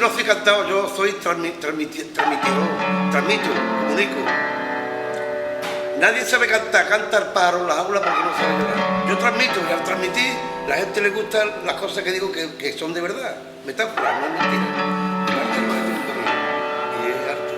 no soy cantado, yo soy transmito, comunico. Nadie sabe cantar, canta el pájaro en las aulas porque no sabe llorar. Yo transmito y al transmitir la gente le gustan las cosas que digo que son de verdad. Metáforas, no es mentira. El arte es magnífico también. Y es arte.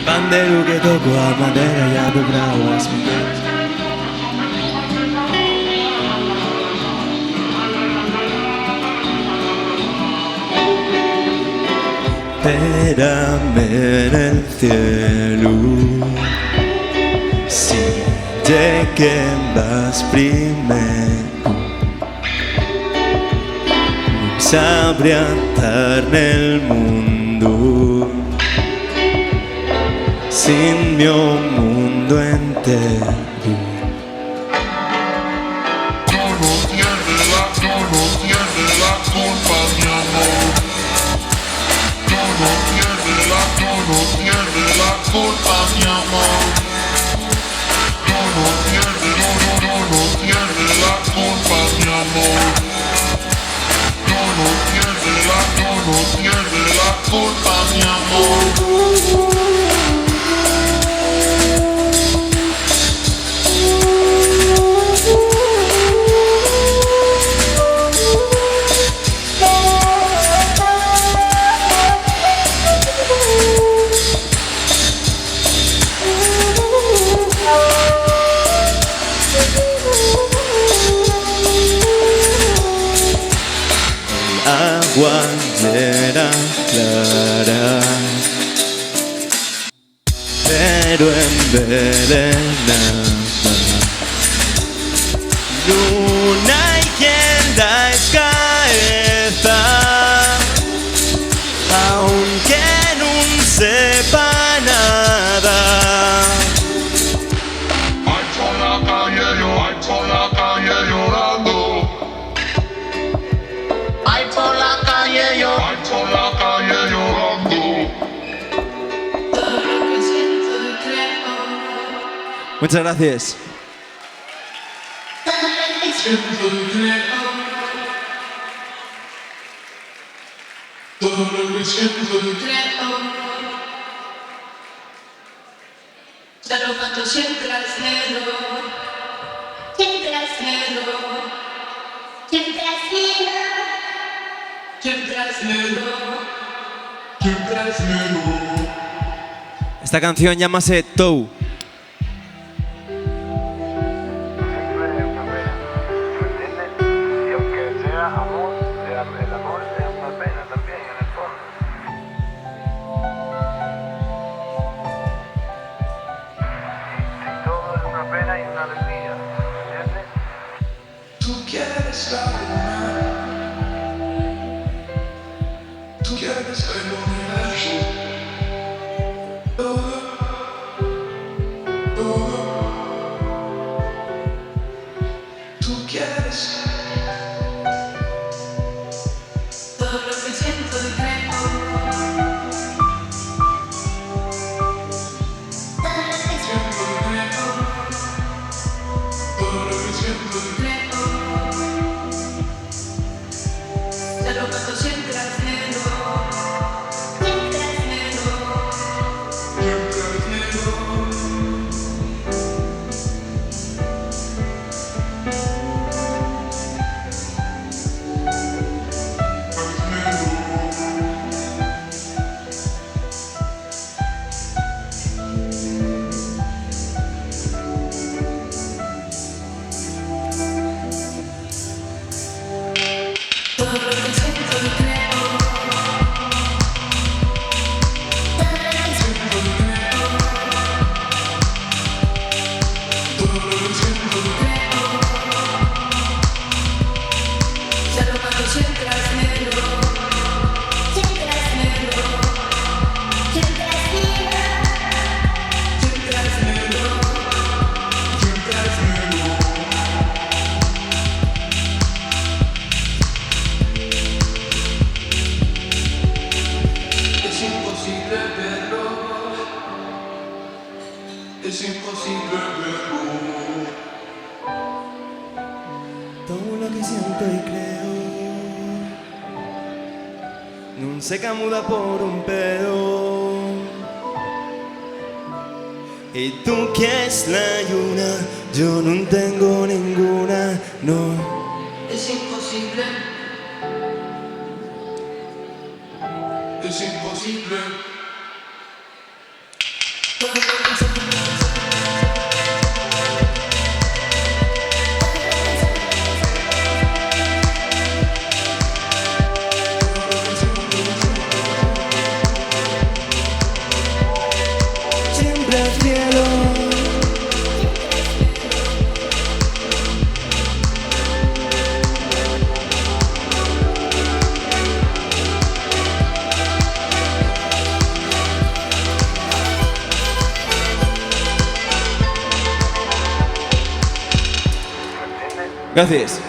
Panderu che tocco a madera e a bravo a spiegare. Espérame en el cielo, si te quedas primero, non sabré estar nel mundo sin mi mundo entero. Tú no tienes la culpa, mi amor. Tú no tienes la culpa, mi amor. Tú no tienes la culpa, mi amor. Tú no tienes la culpa, mi amor. Agua era clara, pero envenenada. Luna y quien da cabeza, aunque no sepa nada. Ay, por la calle llorando. Ay, por la calle llorando. Todo lo que siento y creo. Muchas gracias. Siento y creo. Todo lo que siento y creo. Ya lo canto siempre al cielo. Siempre al cielo. Siempre al cielo. Siempre al cielo. Siempre al cielo. Esta canción llámase Tou. Tú quieres la luna, tú quieres el universo, todo, tú quieres todo lo que siento y creo. Todo lo que siento y creo. Ya lo canto siempre al cielo. Siempre al cielo. Siempre al cielo. Todo lo que siento y creo. Todo lo que siento y creo. Todo lo que siento y creo. Ya lo canto siempre al cielo. Siempre al cielo. Siempre al cielo. mi siento y creo. Non se camuda por un pedo. Y tú quieres la lluna, yo no tengo ninguna, no. Es imposible. Es imposible. Siempre al cielo. Gracias.